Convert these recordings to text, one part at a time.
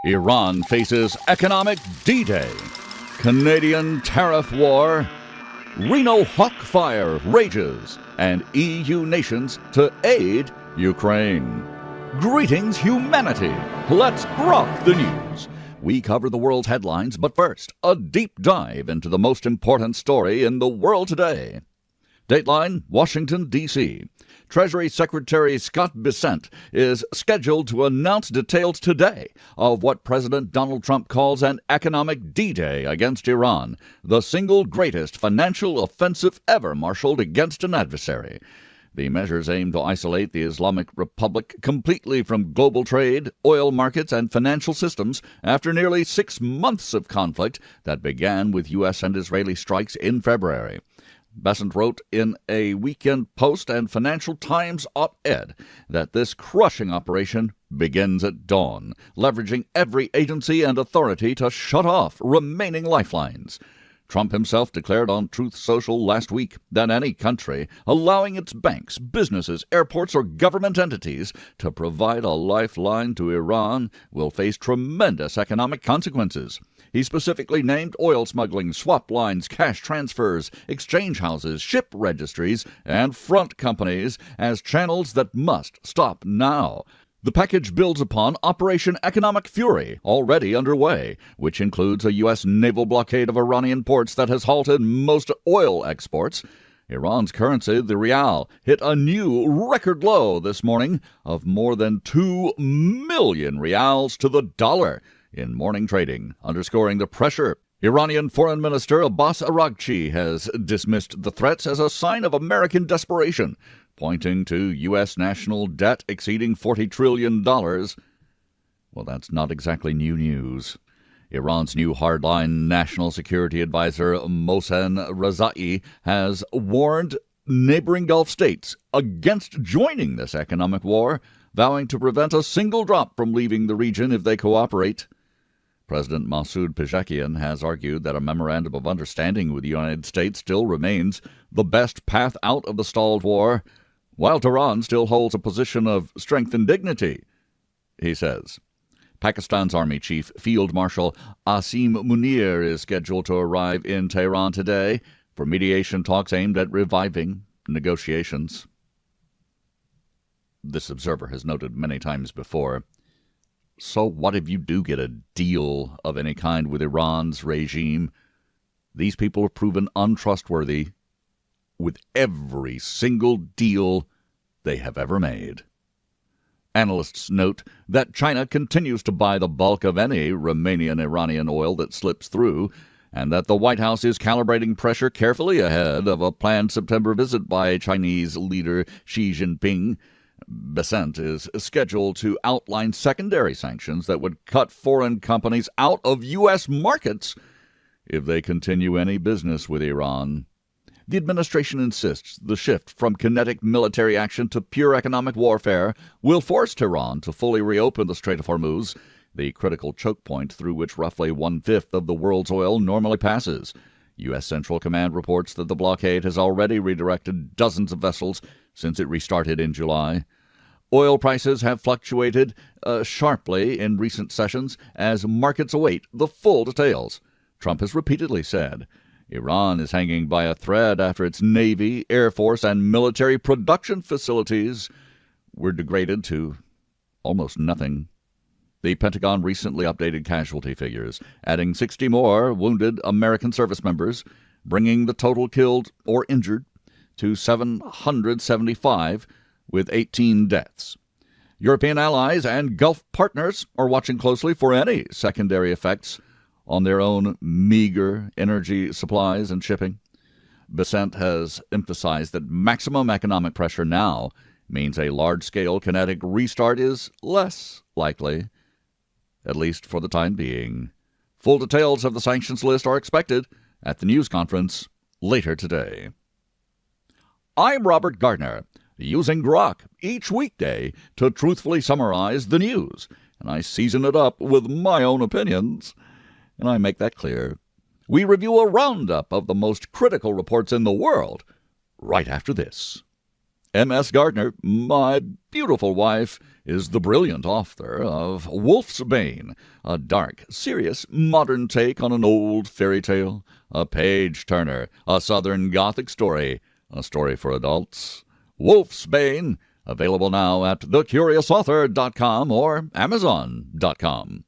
Iran faces economic D-Day. Canadian tariff war. Reno hawk fire rages. And EU nations to aid Ukraine. Greetings, humanity. Let's GROK the news. We cover the world's headlines, but first, a deep dive into the most important story in the world today. Dateline, Washington, D.C. Treasury Secretary Scott Bessent is scheduled to announce details today of what President Donald Trump calls an economic D-Day against Iran, the single greatest financial offensive ever marshaled against an adversary. The measures aim to isolate the Islamic Republic completely from global trade, oil markets, and financial systems after nearly 6 months of conflict that began with U.S. and Israeli strikes in February. Bessent wrote in a Weekend Post and Financial Times op-ed that this crushing operation begins at dawn, leveraging every agency and authority to shut off remaining lifelines. Trump himself declared on Truth Social last week that any country allowing its banks, businesses, airports, or government entities to provide a lifeline to Iran will face tremendous economic consequences. He specifically named oil smuggling, swap lines, cash transfers, exchange houses, ship registries, and front companies as channels that must stop now. The package builds upon Operation Economic Fury, already underway, which includes a U.S. naval blockade of Iranian ports that has halted most oil exports. Iran's currency, the rial, hit a new record low this morning of more than 2 million rials to the dollar in morning trading, underscoring the pressure. Iranian Foreign Minister Abbas Araghchi has dismissed the threats as a sign of American desperation, pointing to U.S. national debt exceeding $40 trillion. Well, that's not exactly new news. Iran's new hardline national security advisor Mohsen Rezaei has warned neighboring Gulf states against joining this economic war, vowing to prevent a single drop from leaving the region if they cooperate. President Masoud Pezeshkian has argued that a memorandum of understanding with the United States still remains the best path out of the stalled war, while Tehran still holds a position of strength and dignity, he says. Pakistan's Army Chief Field Marshal Asim Munir is scheduled to arrive in Tehran today for mediation talks aimed at reviving negotiations. This observer has noted many times before, so what if you do get a deal of any kind with Iran's regime? These people have proven untrustworthy with every single deal they have ever made. Analysts note that China continues to buy the bulk of any Romanian-Iranian oil that slips through, and that the White House is calibrating pressure carefully ahead of a planned September visit by Chinese leader Xi Jinping. Bessent is scheduled to outline secondary sanctions that would cut foreign companies out of U.S. markets if they continue any business with Iran. The administration insists the shift from kinetic military action to pure economic warfare will force Tehran to fully reopen the Strait of Hormuz, the critical choke point through which roughly 1/5 of the world's oil normally passes. U.S. Central Command reports that the blockade has already redirected dozens of vessels since it restarted in July. Oil prices have fluctuated sharply in recent sessions as markets await the full details. Trump has repeatedly said Iran is hanging by a thread after its Navy, Air Force, and military production facilities were degraded to almost nothing. The Pentagon recently updated casualty figures, adding 60 more wounded American service members, bringing the total killed or injured to 775, with 18 deaths. European allies and Gulf partners are watching closely for any secondary effects on their own meager energy supplies and shipping. Bessent has emphasized that maximum economic pressure now means a large-scale kinetic restart is less likely, at least for the time being. Full details of the sanctions list are expected at the news conference later today. I'm Robert Gardner, using GROK each weekday to truthfully summarize the news, and I season it up with my own opinions, and I make that clear. We review a roundup of the most critical reports in the world right after this. M.S. Gardner, my beautiful wife, is the brilliant author of Wolf's Bane, a dark, serious, modern take on an old fairy tale, a page-turner, a Southern Gothic story, a story for adults. Wolf's Bane, available now at thecuriousauthor.com or amazon.com.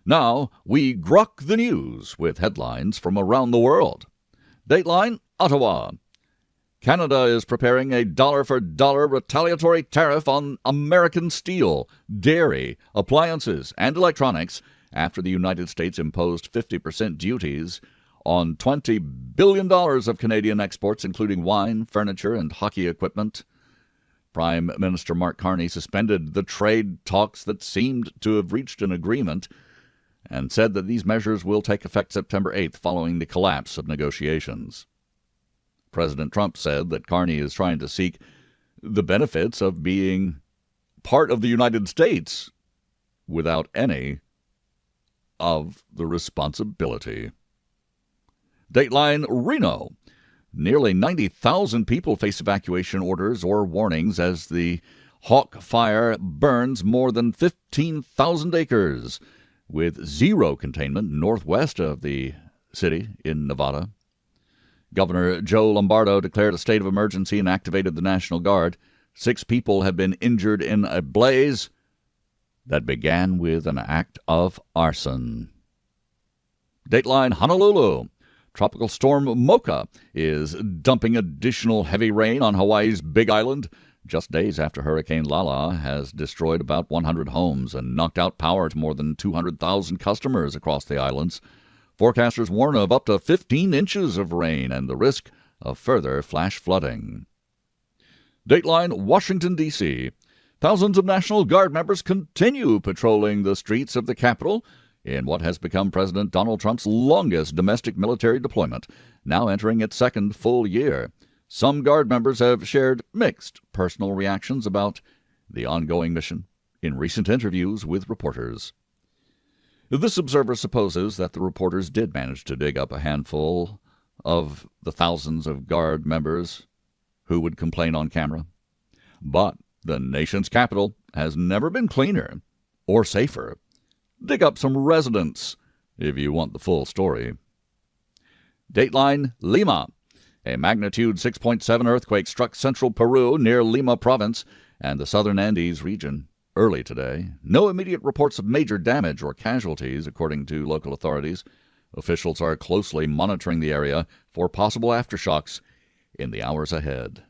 Now, we grok the news with headlines from around the world. Dateline, Ottawa. Canada is preparing a dollar-for-dollar retaliatory tariff on American steel, dairy, appliances, and electronics after the United States imposed 50% duties on $20 billion of Canadian exports, including wine, furniture, and hockey equipment. Prime Minister Mark Carney suspended the trade talks that seemed to have reached an agreement and said that these measures will take effect September 8th following the collapse of negotiations. President Trump said that Carney is trying to seek the benefits of being part of the United States without any of the responsibility. Dateline, Reno. Nearly 90,000 people face evacuation orders or warnings as the Hawk Fire burns more than 15,000 acres, with zero containment northwest of the city in Nevada. Governor Joe Lombardo declared a state of emergency and activated the National Guard. 6 people have been injured in a blaze that began with an act of arson. Dateline, Honolulu. Tropical storm Mocha is dumping additional heavy rain on Hawaii's Big Island, just days after Hurricane Lala has destroyed about 100 homes and knocked out power to more than 200,000 customers across the islands. Forecasters warn of up to 15 inches of rain and the risk of further flash flooding. Dateline, Washington, D.C. Thousands of National Guard members continue patrolling the streets of the capital in what has become President Donald Trump's longest domestic military deployment, now entering its second full year. Some Guard members have shared mixed personal reactions about the ongoing mission in recent interviews with reporters. This observer supposes that the reporters did manage to dig up a handful of the thousands of Guard members who would complain on camera. But the nation's capital has never been cleaner or safer. Dig up some residents if you want the full story. Dateline, Lima. A magnitude 6.7 earthquake struck central Peru near Lima province and the southern Andes region early today. No immediate reports of major damage or casualties, according to local authorities. Officials are closely monitoring the area for possible aftershocks in the hours ahead.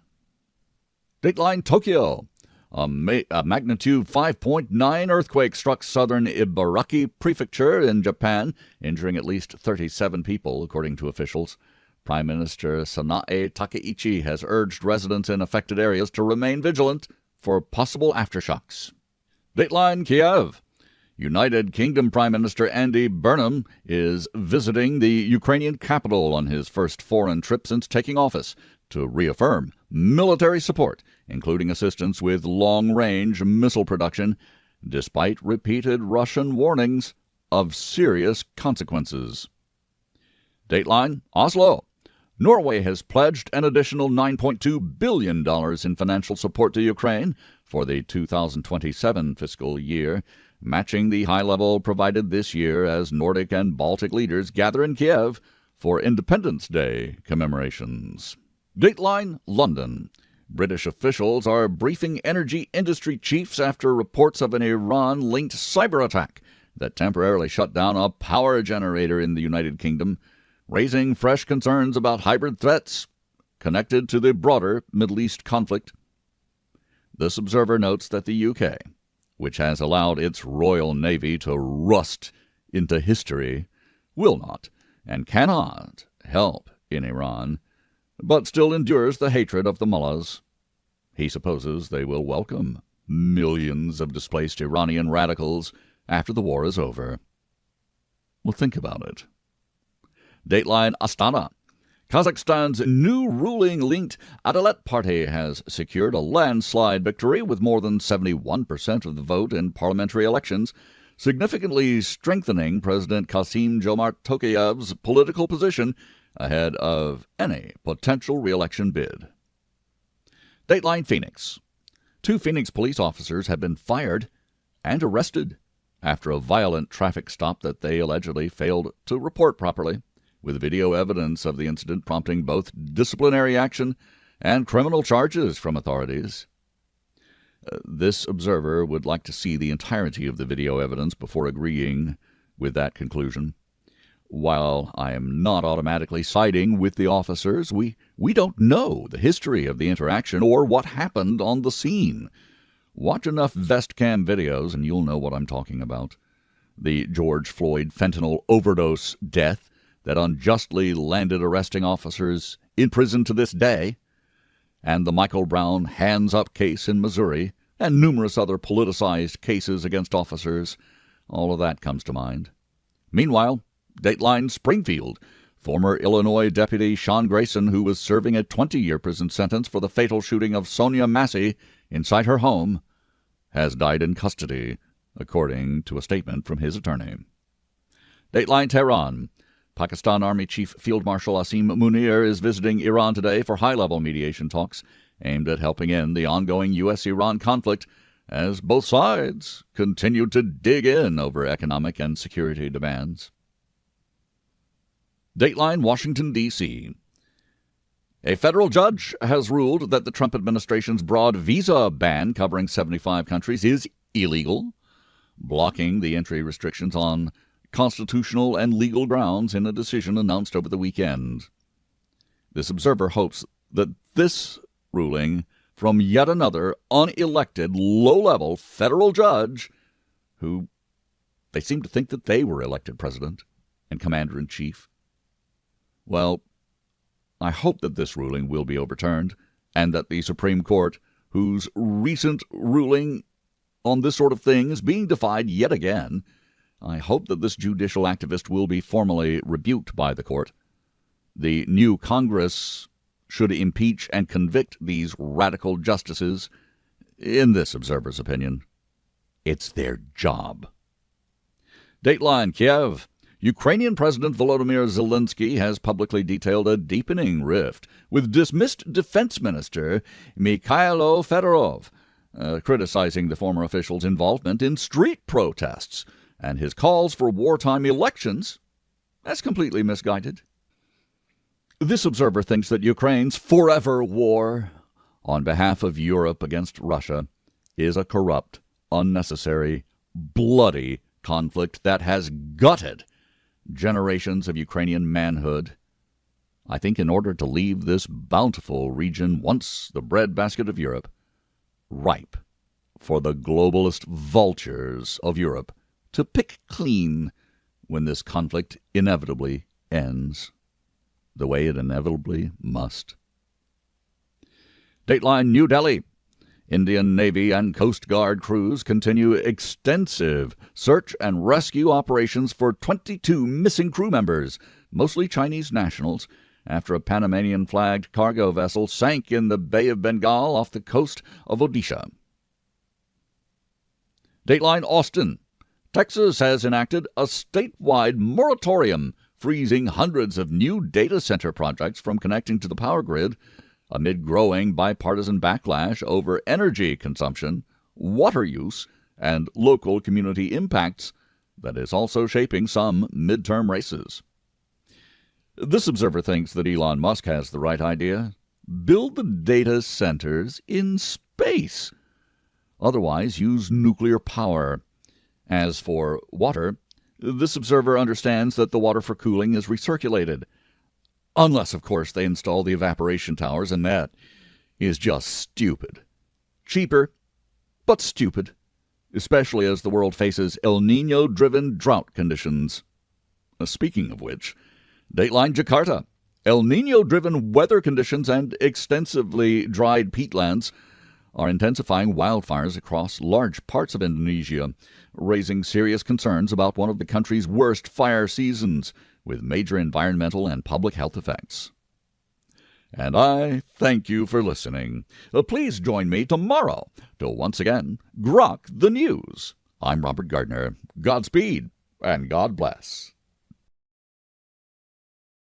Dateline, Tokyo. A magnitude 5.9 earthquake struck southern Ibaraki Prefecture in Japan, injuring at least 37 people, according to officials. Prime Minister Sanae Takaichi has urged residents in affected areas to remain vigilant for possible aftershocks. Dateline, Kiev. United Kingdom Prime Minister Andy Burnham is visiting the Ukrainian capital on his first foreign trip since taking office to reaffirm military support, including assistance with long-range missile production, despite repeated Russian warnings of serious consequences. Dateline, Oslo. Norway has pledged an additional $9.2 billion in financial support to Ukraine for the 2027 fiscal year, matching the high level provided this year as Nordic and Baltic leaders gather in Kiev for Independence Day commemorations. Dateline, London. British officials are briefing energy industry chiefs after reports of an Iran-linked cyber attack that temporarily shut down a power generator in the United Kingdom, raising fresh concerns about hybrid threats connected to the broader Middle East conflict. This observer notes that the UK, which has allowed its Royal Navy to rust into history, will not and cannot help in Iran, but still endures the hatred of the mullahs. He supposes they will welcome millions of displaced Iranian radicals after the war is over. Well, think about it. Dateline, Astana. Kazakhstan's new ruling-linked Adalet Party has secured a landslide victory with more than 71% of the vote in parliamentary elections, significantly strengthening President Kassym-Jomart Tokayev's political position ahead of any potential re-election bid. Dateline Phoenix. 2 Phoenix police officers have been fired and arrested after a violent traffic stop that they allegedly failed to report properly, with video evidence of the incident prompting both disciplinary action and criminal charges from authorities. This observer would like to see the entirety of the video evidence before agreeing with that conclusion. While I am not automatically siding with the officers, we don't know the history of the interaction or what happened on the scene. Watch enough vest cam videos and you'll know what I'm talking about. The George Floyd fentanyl overdose death that unjustly landed arresting officers in prison to this day, and the Michael Brown hands-up case in Missouri, and numerous other politicized cases against officers. All of that comes to mind. Meanwhile, Dateline Springfield. Former Illinois Deputy Sean Grayson, who was serving a 20-year prison sentence for the fatal shooting of Sonia Massey inside her home, has died in custody, according to a statement from his attorney. Dateline Tehran. Pakistan Army Chief Field Marshal Asim Munir is visiting Iran today for high-level mediation talks aimed at helping end the ongoing U.S.-Iran conflict as both sides continue to dig in over economic and security demands. Dateline Washington, D.C. A federal judge has ruled that the Trump administration's broad visa ban covering 75 countries is illegal, blocking the entry restrictions on constitutional and legal grounds in a decision announced over the weekend. This observer hopes that this ruling from yet another unelected, low-level federal judge, who they seem to think that they were elected president and commander-in-chief. Well, I hope that this ruling will be overturned and that the Supreme Court, whose recent ruling on this sort of thing is being defied yet again, I hope that this judicial activist will be formally rebuked by the court. The new Congress should impeach and convict these radical justices. In this observer's opinion, it's their job. Dateline Kiev. Ukrainian President Volodymyr Zelensky has publicly detailed a deepening rift with dismissed Defense Minister Mikhailo Fedorov, criticizing the former official's involvement in street protests and his calls for wartime elections as completely misguided. This observer thinks that Ukraine's forever war on behalf of Europe against Russia is a corrupt, unnecessary, bloody conflict that has gutted generations of Ukrainian manhood. I think in order to leave this bountiful region, once the breadbasket of Europe, ripe for the globalist vultures of Europe to pick clean when this conflict inevitably ends, the way it inevitably must. Dateline New Delhi. Indian Navy and Coast Guard crews continue extensive search and rescue operations for 22 missing crew members, mostly Chinese nationals, after a Panamanian-flagged cargo vessel sank in the Bay of Bengal off the coast of Odisha. Dateline Austin. Texas has enacted a statewide moratorium freezing hundreds of new data center projects from connecting to the power grid amid growing bipartisan backlash over energy consumption, water use, and local community impacts that is also shaping some midterm races. This observer thinks that Elon Musk has the right idea. Build the data centers in space. Otherwise, use nuclear power. As for water, this observer understands that the water for cooling is recirculated. Unless, of course, they install the evaporation towers, and that is just stupid. Cheaper, but stupid, especially as the world faces El Niño-driven drought conditions. Speaking of which, Dateline Jakarta. El Niño-driven weather conditions and extensively dried peatlands are intensifying wildfires across large parts of Indonesia, raising serious concerns about one of the country's worst fire seasons, with major environmental and public health effects. And I thank you for listening. Please join me tomorrow to once again GROK the News. I'm Robert Gardner. Godspeed and God bless.